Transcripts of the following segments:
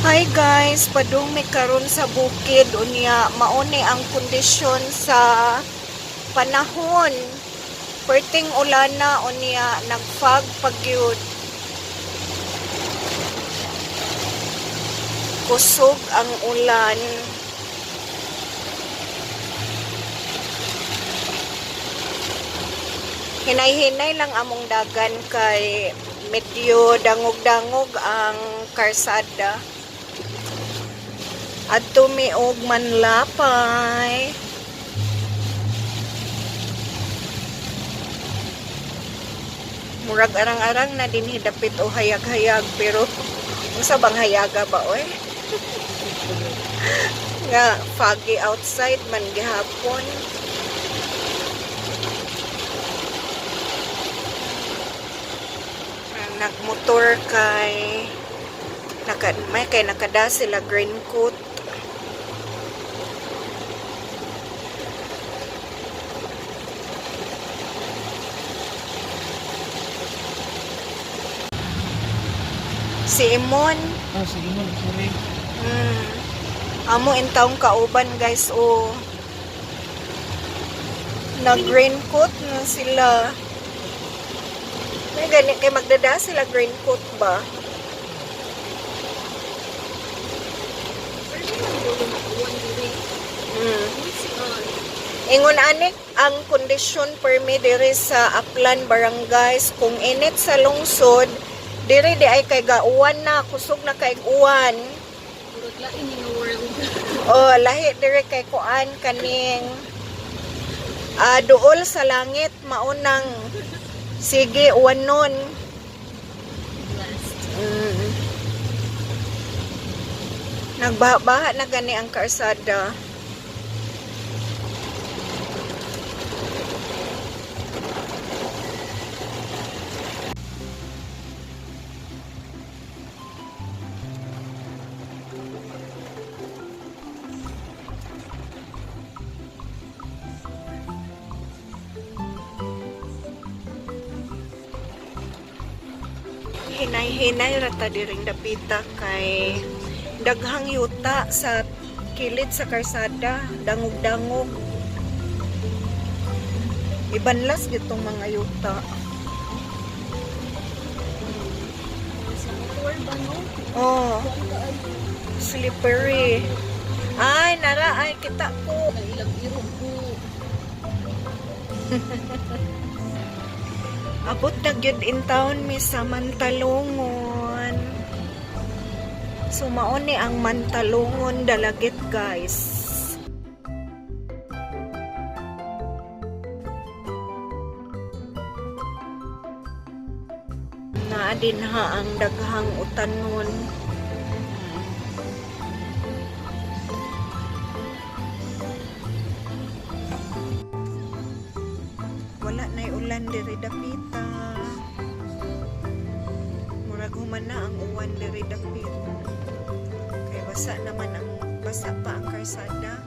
Hi guys, padumi karon sa bukid unya mauni ang kondisyon sa panahon. Perting ulana unya nagfog pagyud. Kusog ang ulan. Hinay-hinay lang among dagan kay medyo dangog-dangog ang karsada. At tumiog manlapay. Murag arang-arang na din hidapit o hayag-hayag, pero unsa bang hayaga ba oy? Nga foggy outside man gihapon. Nagmotor kay may kay nakada sila green coat. Si Imon. Oh, sige mo, sorry. Amo intawong kauban guys o nag-green coat na sila. May ganit kay magdada sila green coat ba? Ingon anik ang kondisyon permi diri sa Aplan Barangays kung init sa lungsod diri di ay kay gauwan na kusog na kay uwan. Oh, lahi diri kay kuan kaning duol sa langit maunang sige uwanon. Nagbaha na gani ang karsada. Hinay-hinay rata diring dapita kay daghang yuta sa kilid sa karsada, dangog-dangog. Ibanlas gitong mga yuta. Oh, slippery. Ay, nara, ay, kita ko. Abot na gyud in town mi sa Mantalongon. Sumaon ni ang Mantalongon dalagit guys. Naa din ha ang daghang utanon. Wala na'y ulan diri dapita. Murag human na ang uwan diri dapit. Kay basa pa ang karsada.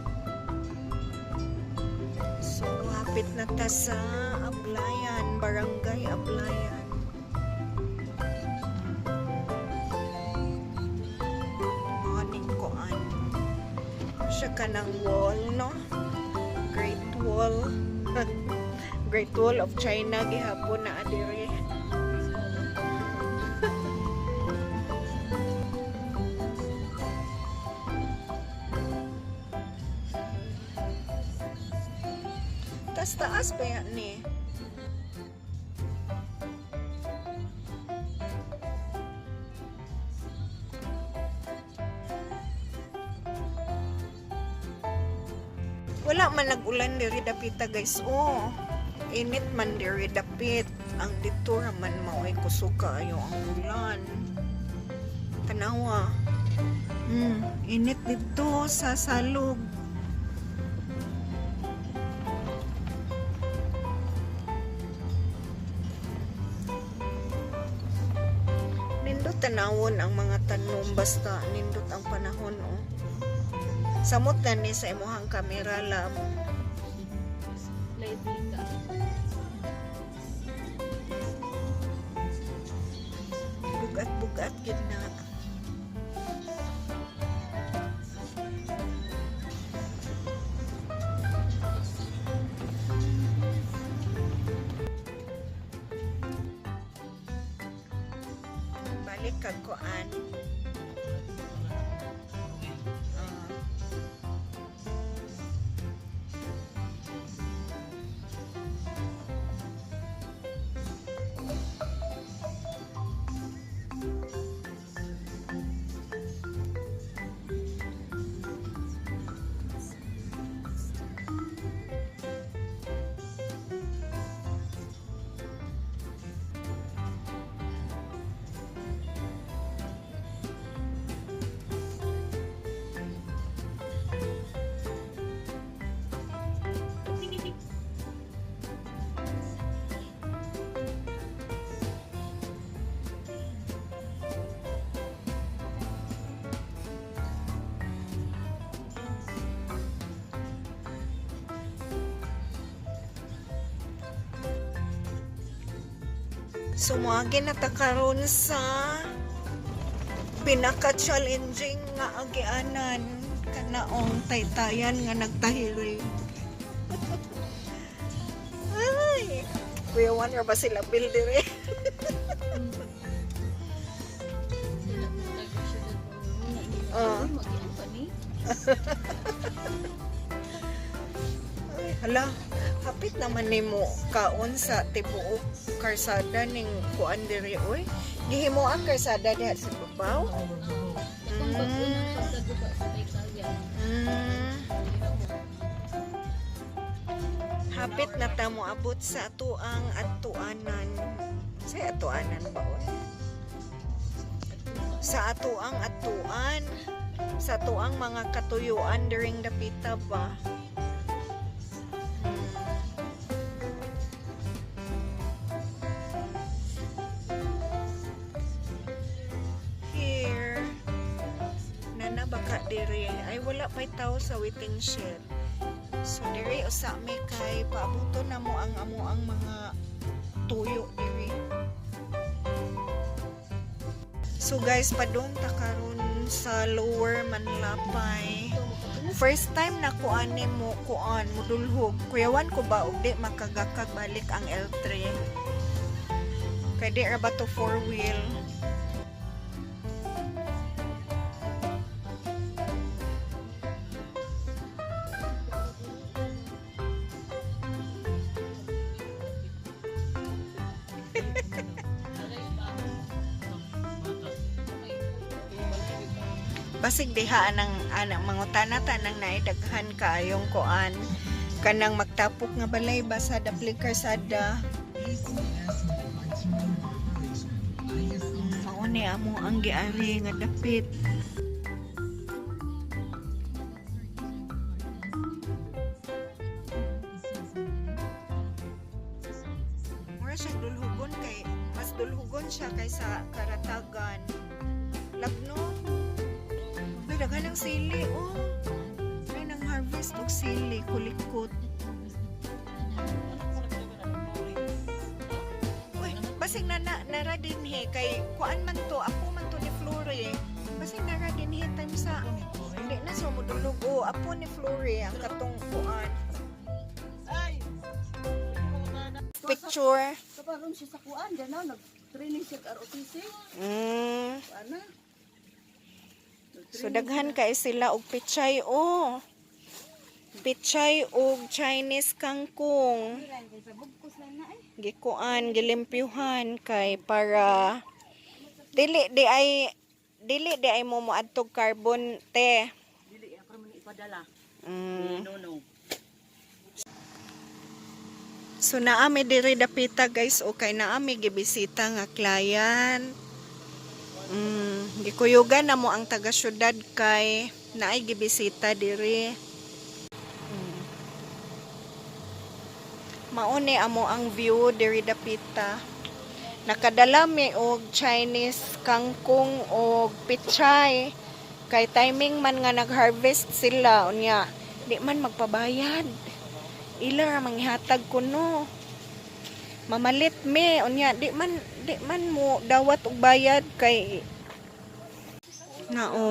So hapit na ta sa Ablayan, Barangay Ablayan. Morning koan. Siya ka ng wall, no? Great Wall. Great Wall of China gihapon na adire. Taas pa yan ni. Wala man nag-ulan diri dapita guys. Oh. Init man diri dapit. Ang dito raman maoy kusog kaayo ang ulan. Tanawa. Init dito sa salog. Nindot tanawon ang mga tanom basta nindot ang panahon oh. Samot na ni sa imuhang kamera lam. Bugat-bugat gid na. kag kuan. Sumagi na ta karon sa pinaka-challenging nga agianan kanaong taytayan nga nagtahirig. Ay, Kuya Wonder ba sila builder eh? Ay, hala, hapit naman nimo kaon sa tibuok karsada ning kuan diri oy. Gihimo ang karsada diha sa babaw. Hapit na ta mo abot sa atuang atuanan. Sa atuanan ba oy? Sa atuang atuan. Sa atuang mga katuyuan during the pita ba? Baka diri ay wala pa'y tao sa waiting shed. So diri usa mi kay paabuto na mo ang amo ang mga tuyo diri. So guys, padung ta karon sa Lower Manlapay. First time na kuan mo kuan mudulhog. Kuyawan ko ba og di makagakag balik ang L3. Kay di ra ba to 4-wheel. Basig diha anang mangutana tanang naidaghan kaayong kuan kanang magtapok nga balay ba sa daplig karsada. Mao ni amo ang giari nga dapit. Mura siyang dulhugon kay mas dulhugon siya kaysa Karatagan. Labno daghan ng sili, oh. May nang harvest og sili, kulikot. Uy, basig nara din he, kay kuan man to, ako man to ni Flore. Basig nara din he, time sa, hindi na so mudulog, oh, apo ni Flore, ang katong kuan. Picture. Kaparon siya sa kuan, dyan na, nag-training siya sa ROTC. Ano? So daghan kay sila og pichay oh. Pichay og Chinese kangkong. Gikuan gilimpyuhan kay para dili di ay mo moadtog carbon te. Dili ako man ipadala. No. So naami diri dapita guys okay naami gibisita nga client. Gikuyugan na mo ang taga syudad kay naay gibisita diri. Mauni amo ang view diri dapita. Nakadala mi og Chinese kangkong og pichay. Kay timing man nga nag-harvest sila unya di man magpabayad. Ila ra manghatag kuno. Mamalit me unya di man mo dawat og bayad kay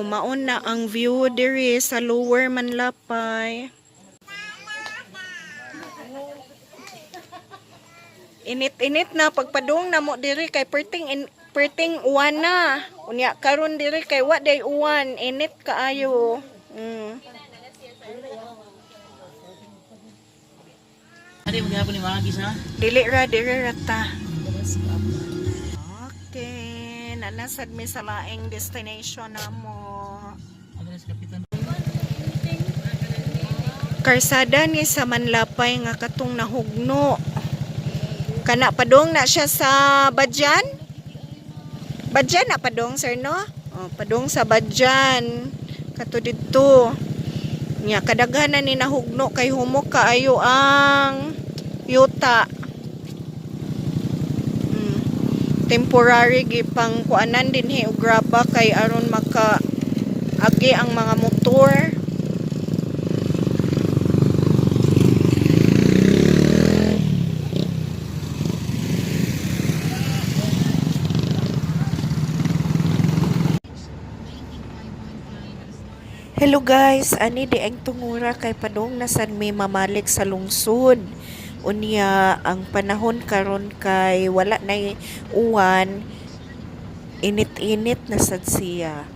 maon na ang view diri sa Lower Manlapay. Init-init na pagpadung na mo diri kay perting uwan na. Unya karon diri kay wa day uwan, init kaayo. Adi mo gihapon ni Magis ha? Dili rata. Okay, nanasad mi sa laing destination namo. Ano sa kapitan? Karsada ni sa Manlapay nga katong nahugno. Kana padong na siya sa Badyan? Badyan na padong sir no? Oh, padong sa Badyan. Kato didto. Nya kadaghanan ni nahugno kay humok kaayo ang yuta. Temporary gipang kuanan dinhi og graba kay aron maka agi ang mga motor. Hello guys, ani di ang tungura kay padong nasan may mamalik sa lungsod. Unya ang panahon karon kay wala na uwan, init-init na sad siya.